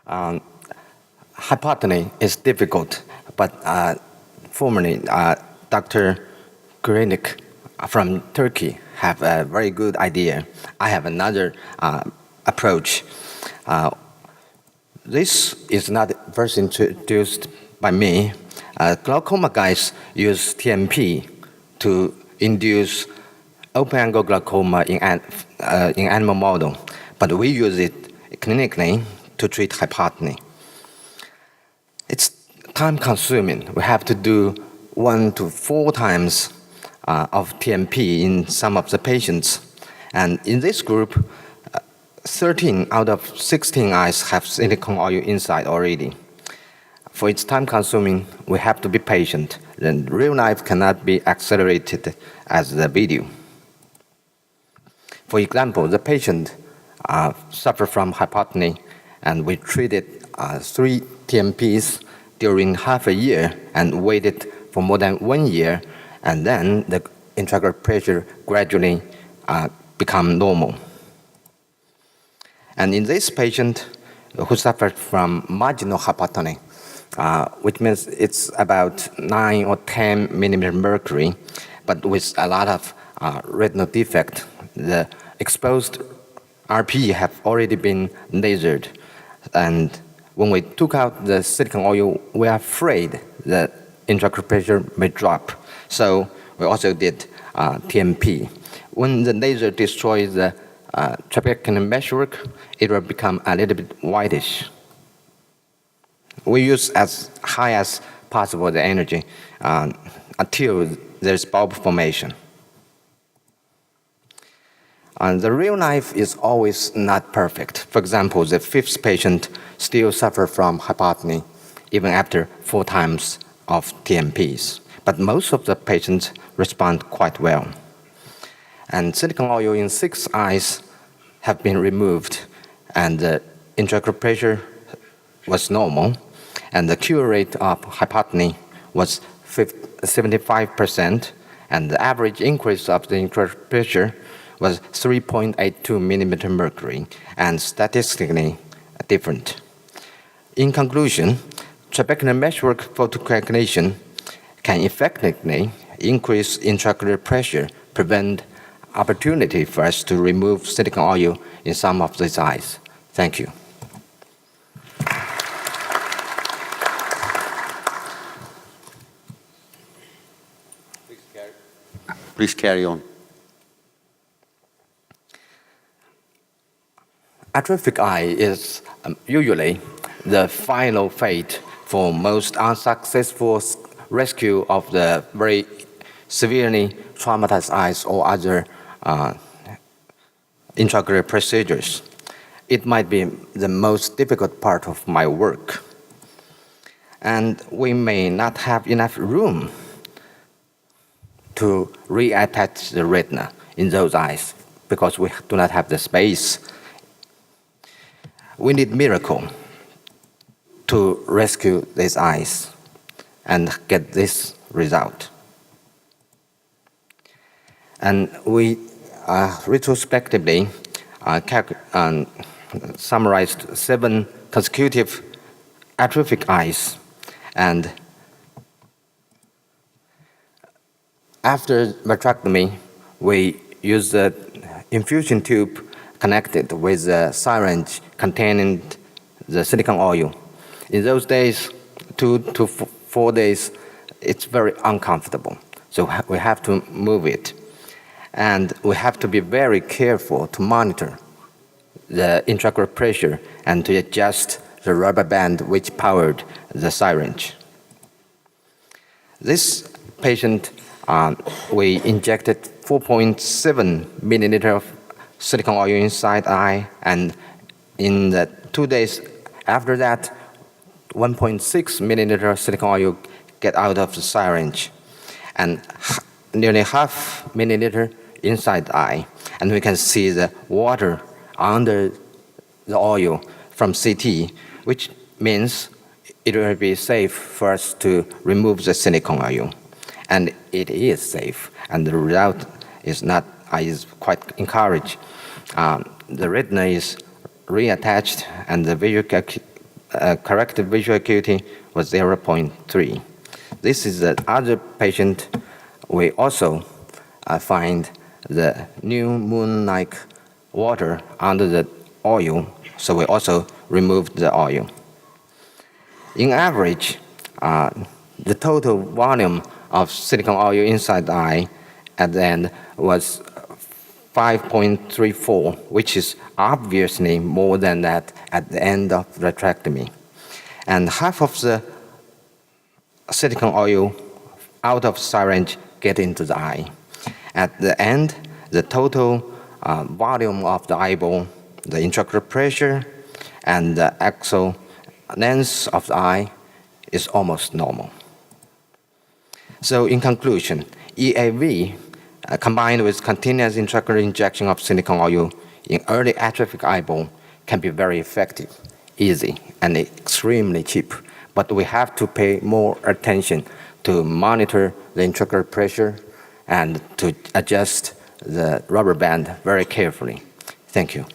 Hypotony is difficult, but formerly Dr. Kurinik from Turkey have a very good idea. I have another approach. This is not first introduced by me. Glaucoma guys use TMP to induce open-angle glaucoma in animal model, but we use it clinically to treat hypotony. It's time-consuming. We have to do 1 to 4 times of TMP in some of the patients. And in this group, 13 out of 16 eyes have silicone oil inside already. For its time-consuming, we have to be patient. Then real life cannot be accelerated as the video. For example, the patient suffered from hypotony, and we treated 3 TMPs during half a year and waited for more than 1 year, and then the intraocular pressure gradually become normal. And in this patient who suffered from marginal hypotony, which means it's about 9 or 10 millimeter mercury, but with a lot of retinal defect, the exposed RPE have already been lasered. And when we took out the silicone oil, we are afraid the intraocular pressure may drop. So we also did TMP. When the laser destroys the trabecular meshwork, it will become a little bit whitish. We use as high as possible the energy until there's bulb formation. The real life is always not perfect. For example, the 5th patient still suffers from hypotony even after 4 times of TMPs. But most of the patients respond quite well. And silicone oil in 6 eyes have been removed, and the intraocular pressure was normal, and the cure rate of hypotony was 75%, and the average increase of the intraocular pressure was 3.82 millimeter mercury, and statistically different. In conclusion, trabecular meshwork photocoagulation can effectively increase intraocular pressure, prevent opportunity for us to remove silicone oil in some of these eyes. Thank you. Please carry on. Atrophic eye is usually the final fate for most unsuccessful rescue of the very severely traumatized eyes or other intraocular procedures. It might be the most difficult part of my work. And we may not have enough room to reattach the retina in those eyes because we do not have the space. We need miracle to rescue these eyes and get this result. And we retrospectively summarized 7 consecutive atrophic eyes. And after vitrectomy, we used the infusion tube connected with a syringe containing the silicone oil. In those days, 2 to 4 days, it's very uncomfortable. So we have to move it. And we have to be very careful to monitor the intraocular pressure and to adjust the rubber band which powered the syringe. This patient, we injected 4.7 milliliter of silicone oil inside the eye, and in the 2 days after that, 1.6 milliliter of silicone oil get out of the syringe, and nearly half milliliter inside the eye. And we can see the water under the oil from CT, which means it will be safe for us to remove the silicone oil. And it is safe, and the result is quite encouraged. The retina is reattached, and the visual corrected visual acuity was 0.3. This is the other patient. We also find the new moon-like water under the oil, so we also removed the oil. In average, the total volume of silicone oil inside the eye at the end was 5.34, which is obviously more than that at the end of vitrectomy. And half of the silicone oil out of syringe get into the eye. At the end, the total volume of the eyeball, the intraocular pressure, and the axial length of the eye is almost normal. So in conclusion, EAV combined with continuous intraocular injection of silicone oil in early atrophic eyeball can be very effective, easy, and extremely cheap. But we have to pay more attention to monitor the intraocular pressure and to adjust the rubber band very carefully. Thank you.